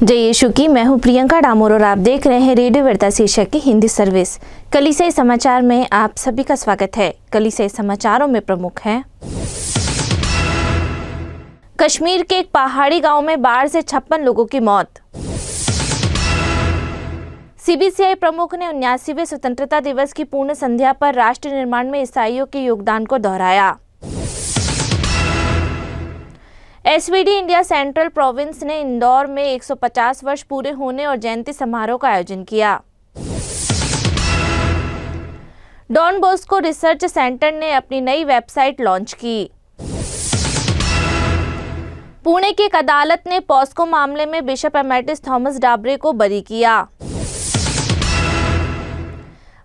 जय यीशु की। मैं हूं प्रियंका डामोर और आप देख रहे हैं रेडियो वार्ता शीर्षक की हिंदी सर्विस। कलीसियाई समाचार में आप सभी का स्वागत है। कलीसियाई समाचारों में प्रमुख हैं। कश्मीर के एक पहाड़ी गांव में बाढ़ से 56 लोगों की मौत। सीबीसीआई प्रमुख ने 79वें स्वतंत्रता दिवस की पूर्ण संध्या पर राष्ट्र निर्माण में ईसाइयों के योगदान को दोहराया। एसवीडी इंडिया सेंट्रल प्रोविंस ने इंदौर में 150 वर्ष पूरे होने और जयंती समारोह का आयोजन किया। डॉन बॉस्को रिसर्च सेंटर ने अपनी नई वेबसाइट लॉन्च की। पुणे की एक अदालत ने पॉस्को मामले में बिशप एमेटिस थॉमस डाबरे को बरी किया।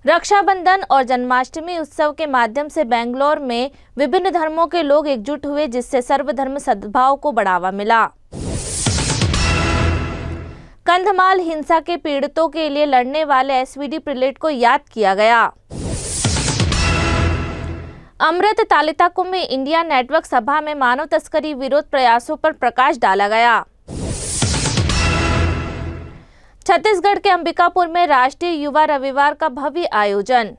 रक्षाबंधन और जन्माष्टमी उत्सव के माध्यम से बेंगलोर में विभिन्न धर्मों के लोग एकजुट हुए, जिससे सर्वधर्म सद्भाव को बढ़ावा मिला। कंधमाल हिंसा के पीड़ितों के लिए लड़ने वाले एसवीडी प्रीलेट को याद किया गया। अमृत तालिताकुम में इंडिया नेटवर्क सभा में मानव तस्करी विरोध प्रयासों पर प्रकाश डाला गया। छत्तीसगढ़ के अंबिकापुर में राष्ट्रीय युवा रविवार का भव्य आयोजन।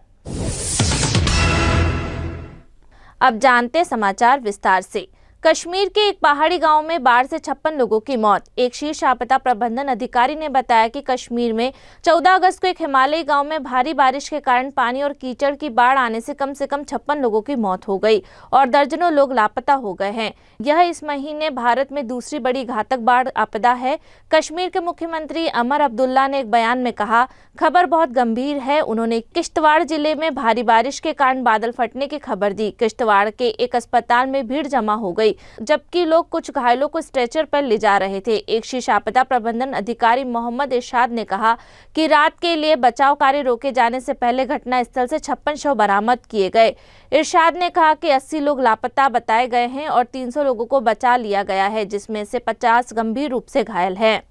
अब जानते समाचार विस्तार से। कश्मीर के एक पहाड़ी गांव में बाढ़ से 56 लोगों की मौत। एक शीर्ष आपदा प्रबंधन अधिकारी ने बताया कि कश्मीर में 14 अगस्त को एक हिमालयी गांव में भारी बारिश के कारण पानी और कीचड़ की बाढ़ आने से कम 56 लोगों की मौत हो गई और दर्जनों लोग लापता हो गए हैं। यह इस महीने भारत में दूसरी बड़ी घातक बाढ़ आपदा है। कश्मीर के मुख्यमंत्री अमर अब्दुल्ला ने एक बयान में कहा, खबर बहुत गंभीर है। उन्होंने किश्तवाड़ जिले में भारी बारिश के कारण बादल फटने की खबर दी। किश्तवाड़ के एक अस्पताल में भीड़ जमा हो गई, जबकि लोग कुछ घायलों को स्ट्रेचर पर ले जा रहे थे। एक शीर्ष आपदा प्रबंधन अधिकारी मोहम्मद इरशाद ने कहा कि रात के लिए बचाव कार्य रोके जाने से पहले घटना स्थल से 56 शव बरामद किए गए। इरशाद ने कहा कि 80 लोग लापता बताए गए हैं और 300 लोगों को बचा लिया गया है, जिसमें से 50 गंभीर रूप से घायल हैं।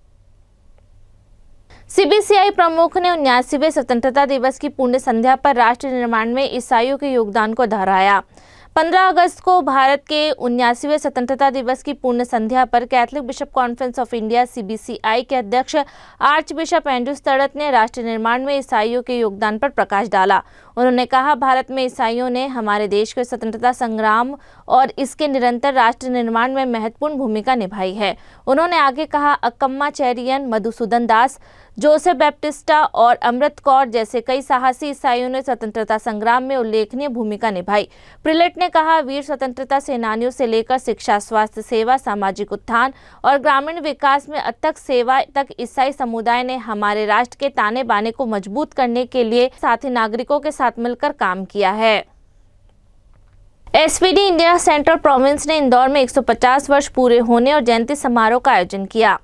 सीबीसीआई प्रमुख ने 79वें स्वतंत्रता दिवस की पूर्ण संध्या पर राष्ट्र निर्माण में ईसाइयों के योगदान को दोहराया। 15 अगस्त को भारत के 79वें स्वतंत्रता दिवस की पूर्ण संध्या पर Catholic bishop conference of India CBCI के अध्यक्ष आर्च बिशप एंड्रयू स्टर्डट ने राष्ट्र निर्माण में ईसाइयों के योगदान पर प्रकाश डाला। उन्होंने कहा, भारत में ईसाइयों ने हमारे देश के स्वतंत्रता संग्राम और इसके निरंतर राष्ट्र निर्माण में महत्वपूर्ण भूमिका निभाई है। उन्होंने आगे कहा, अक्कम्मा चेरियन, मधुसूदन दास, जोसेफ बैप्टिस्टा और अमृत कौर जैसे कई साहसी ईसाइयों ने स्वतंत्रता संग्राम में उल्लेखनीय भूमिका निभाई। प्रीलेट ने कहा, वीर स्वतंत्रता सेनानियों से लेकर शिक्षा, स्वास्थ्य सेवा, सामाजिक उत्थान और ग्रामीण विकास में अथक सेवा तक ईसाई समुदाय ने हमारे राष्ट्र के ताने बाने को मजबूत करने के लिए साथी नागरिकों के साथ मिलकर काम किया है। एसवीडी इंडिया सेंट्रल प्रोविंस ने इंदौर में 150 वर्ष पूरे होने और जयंती समारोह का आयोजन किया।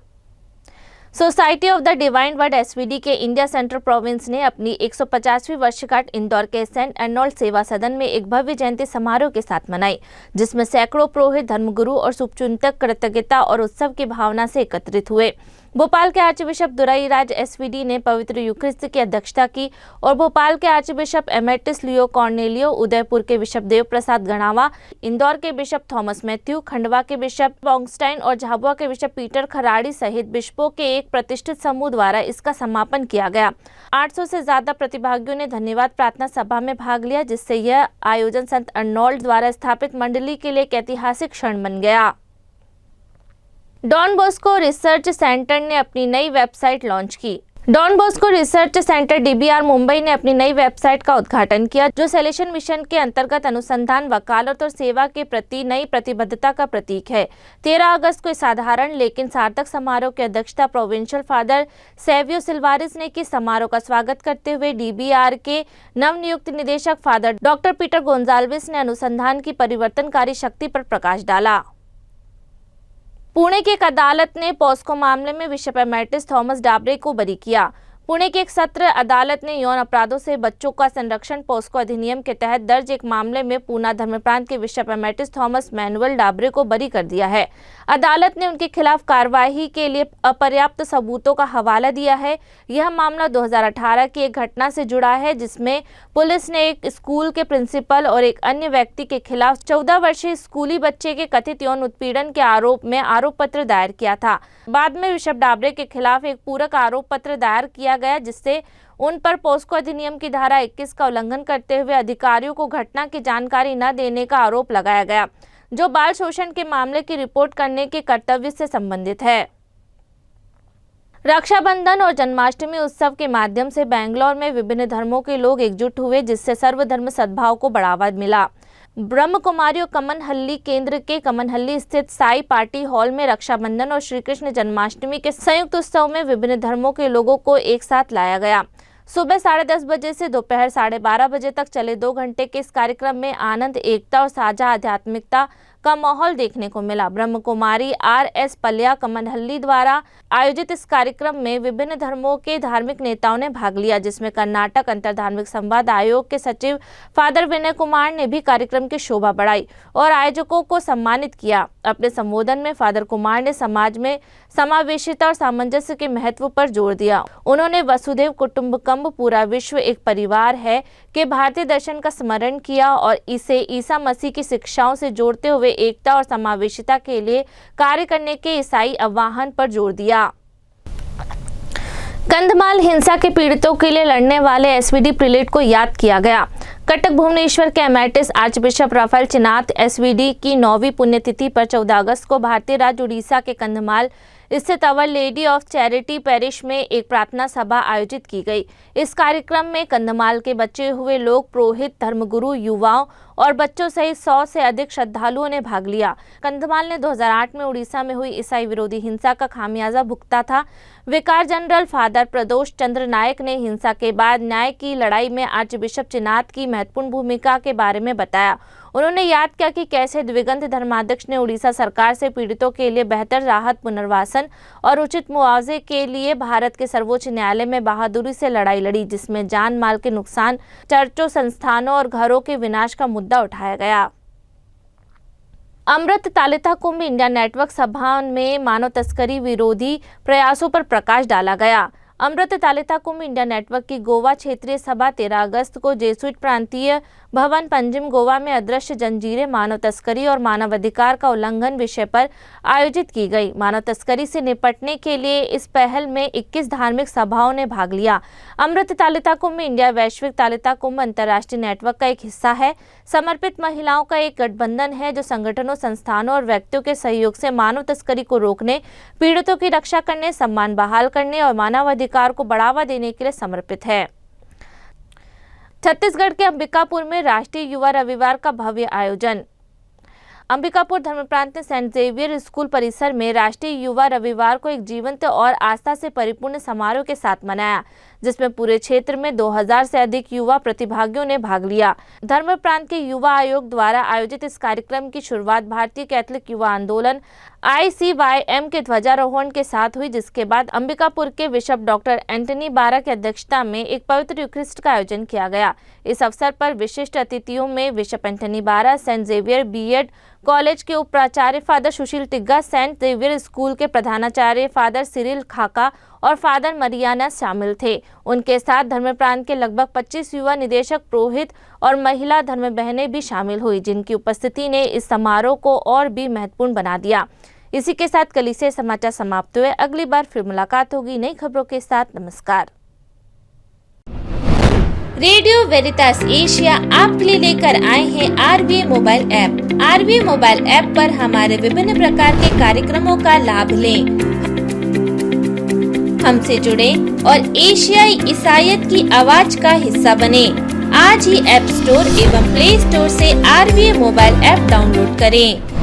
Society of the divine word SVD के इंडिया सेंट्रल प्रोविंस ने अपनी 150वीं वर्षगांठ इंदौर के सेंट अर्नोल्ड सेवा सदन में एक भव्य जयंती समारोह के साथ मनाई, जिसमें सैकड़ों पुरोहित, धर्मगुरु और शुभचिंतक कृतज्ञता और उत्सव की भावना से एकत्रित हुए। भोपाल के आर्चबिशप दुराईराज एसवीडी ने पवित्र यूखरिस्त की अध्यक्षता की और भोपाल के आर्चबिशप एमेटिस लियो कॉर्नेलियो, उदयपुर के बिशप देव प्रसाद गणावा, इंदौर के बिशप थॉमस मैथ्यू, खंडवा के बिशप बॉन्गस्टाइन और झाबुआ के बिशप पीटर खराड़ी सहित बिशपों के एक प्रतिष्ठित समूह द्वारा इसका समापन किया गया। 800 से ज्यादा प्रतिभागियों ने धन्यवाद प्रार्थना सभा में भाग लिया, जिससे यह आयोजन संत अर्नोल्ड द्वारा स्थापित मंडली के लिए एक ऐतिहासिक क्षण बन गया। डॉन बॉस्को रिसर्च सेंटर ने अपनी नई वेबसाइट लॉन्च की। Don Bosco research centre DBR Mumbai ने अपनी नई वेबसाइट का उद्घाटन किया, जो सैलेशन मिशन के अंतर्गत अनुसंधान, वकालत और सेवा के प्रति नई प्रतिबद्धता का प्रतीक है। 13 अगस्त को साधारण लेकिन सार्थक समारोह की अध्यक्षता प्रोविंशियल फादर सेवियो सिल्वारिस ने की। समारोह का स्वागत करते हुए डीबीआर के नवनियुक्त निदेशक फादर डॉक्टर पीटर गोंजाल्विस ने अनुसंधान की परिवर्तनकारी शक्ति पर प्रकाश डाला। पुणे की एक अदालत ने पॉस्को मामले में बिशप एमेटिस थॉमस डाबरे को बरी किया। पुणे की एक सत्र अदालत ने यौन अपराधों से बच्चों का संरक्षण पोस्को अधिनियम के तहत दर्ज एक मामले में पूना धर्मप्रांत के बिशप एमेटिस थॉमस मैनुअल डाबरे को बरी कर दिया है। अदालत ने उनके खिलाफ कार्रवाई के लिए अपर्याप्त सबूतों का हवाला दिया है। यह मामला 2018 की एक घटना से जुड़ा है, जिसमें पुलिस ने एक स्कूल के प्रिंसिपल और एक अन्य व्यक्ति के खिलाफ 14 वर्षीय स्कूली बच्चे के कथित यौन उत्पीड़न के आरोप में आरोप पत्र दायर किया था। बाद में बिशप डाबरे के खिलाफ एक पूरक आरोप पत्र दायर किया गया, जिससे उन पर पोस्को अधिनियम की धारा 21 का उल्लंघन करते हुए अधिकारियों को घटना की जानकारी न देने का आरोप लगाया गया, जो बाल शोषण के मामले की रिपोर्ट करने के कर्तव्य से संबंधित है। रक्षाबंधन और जन्माष्टमी उत्सव के माध्यम से बेंगलोर में विभिन्न धर्मों के लोग एकजुट हुए, जिससे सर्वधर्म सद्भाव को बढ़ावा मिला। ब्रह्म कुमारी कमनहल्ली केंद्र के कमनहल्ली स्थित साई पार्टी हॉल में रक्षाबंधन और श्री कृष्ण जन्माष्टमी के संयुक्त उत्सव में विभिन्न धर्मों के लोगों को एक साथ लाया गया। सुबह 10:30 बजे से दोपहर 12:30 बजे तक चले 2 घंटे के इस कार्यक्रम में आनंद, एकता और साझा आध्यात्मिकता का माहौल देखने को मिला। ब्रह्म कुमारी RS पल्या कमनहल्ली द्वारा आयोजित इस कार्यक्रम में विभिन्न धर्मों के धार्मिक नेताओं ने भाग लिया, जिसमें कर्नाटक अंतर धार्मिक संवाद आयोग के सचिव फादर विनय कुमार ने भी कार्यक्रम की शोभा बढ़ाई और आयोजकों को सम्मानित किया। अपने संबोधन में फादर कुमार ने समाज में समावेशिता और सामंजस्य के महत्व पर जोर दिया। उन्होंने वसुधैव कुटुंबकम, पूरा विश्व एक परिवार है, के भारतीय दर्शन का स्मरण किया और इसे ईसा मसीह की शिक्षाओं से जोड़ते हुए एकता और समावेशिता के लिए कार्य करने के ईसाई आह्वान पर जोर दिया। कंधमाल हिंसा के पीड़ितों के लिए लड़ने वाले SVD प्रीलेट को याद किया गया। कटक भुवनेश्वर के एमेटिस आर्चबिशप राफेल चिनात SVD की 9वीं पुण्यतिथि पर 14 अगस्त को भारतीय राज्य उड़ीसा के कंधमाल स्थित अवर लेडी ऑफ चैरिटी पैरिश में एक प्रार्थना सभा आयोजित की गई। इस कार्यक्रम में कंधमाल के बचे हुए लोग, पुरोहित, धर्मगुरु, युवाओं और बच्चों सहित 100 से अधिक श्रद्धालुओं ने भाग लिया। कंधमाल ने 2008 में उड़ीसा में हुई ईसाई विरोधी हिंसा का खामियाजा भुगता था। विकार जनरल फादर प्रदोष चंद्र नायक ने हिंसा के बाद न्याय की लड़ाई में आर्चबिशप चिनात की महत्वपूर्ण भूमिका के बारे में बताया। उन्होंने याद किया कि कैसे द्विगंत धर्माध्यक्ष ने उड़ीसा सरकार से पीड़ितों के लिए बेहतर राहत, पुनर्वासन और उचित मुआवजे के लिए भारत के सर्वोच्च न्यायालय में बहादुरी से लड़ाई लड़ी, जिसमें जान माल के नुकसान, चर्चों, संस्थानों और घरों के विनाश का मुद्दा उठाया गया। अमृत तालिता कुंभ इंडिया नेटवर्क सभा में मानव तस्करी विरोधी प्रयासों पर प्रकाश डाला गया। अमृत तालिता कुंभ इंडिया नेटवर्क की गोवा क्षेत्रीय सभा 13 अगस्त को जेसुइट प्रांतीय भवन पंजिम गोवा में अदृश्य जंजीरें, मानव तस्करी और मानवाधिकार का उल्लंघन विषय पर आयोजित की गई। मानव तस्करी से निपटने के लिए इस पहल में 21 धार्मिक सभाओं ने भाग लिया। अमृत तालिता कुंभ इंडिया वैश्विक तालिता कुंभ अंतर्राष्ट्रीय नेटवर्क का एक हिस्सा है। समर्पित महिलाओं का एक गठबंधन है जो संगठनों, संस्थानों और व्यक्तियों के सहयोग से मानव तस्करी को रोकने, पीड़ितों की रक्षा करने, सम्मान बहाल करने और मानवाधिकार को बढ़ावा देने के लिए समर्पित है। छत्तीसगढ़ के अंबिकापुर में राष्ट्रीय युवा रविवार का भव्य आयोजन। अंबिकापुर धर्मप्रांत ने सेंट जेवियर स्कूल परिसर में राष्ट्रीय युवा रविवार को एक जीवंत और आस्था से परिपूर्ण समारोह के साथ मनाया, जिसमें पूरे क्षेत्र में 2000 से अधिक युवा प्रतिभागियों ने भाग लिया। धर्मप्रांत के युवा आयोग द्वारा आयोजित इस कार्यक्रम की शुरुआत भारतीय कैथलिक युवा आंदोलन ICYM के ध्वजारोहण के साथ हुई, जिसके बाद अंबिकापुर के बिशप डॉक्टर एंटनी बारा की अध्यक्षता में एक पवित्र यूखरिस्ट का आयोजन किया गया। इस अवसर पर विशिष्ट अतिथियों में बिशप एंटनी बारा, सेंट जेवियर B.Ed कॉलेज के उप प्राचार्य फादर सुशील टिग्गा, सेंट जेवियर स्कूल के प्रधानाचार्य फादर सिरिल खाका और फादर मरियाना शामिल थे। उनके साथ धर्मप्रांत के लगभग 25 युवा निदेशक, पुरोहित और महिला धर्म बहनें भी शामिल हुई, जिनकी उपस्थिति ने इस समारोह को और भी महत्वपूर्ण बना दिया। इसी के साथ कलीसिया समाचार समाप्त हुए। अगली बार फिर मुलाकात होगी नई खबरों के साथ। नमस्कार। रेडियो वेरितास एशिया आपके लिए लेकर आए हैं RVA mobile app. RVA mobile app पर हमारे विभिन्न प्रकार के कार्यक्रमों का लाभ लें, हमसे जुड़े और एशियाई ईसाईयत की आवाज का हिस्सा बने। आज ही ऐप स्टोर एवं प्ले स्टोर से RVA मोबाइल ऐप डाउनलोड करें।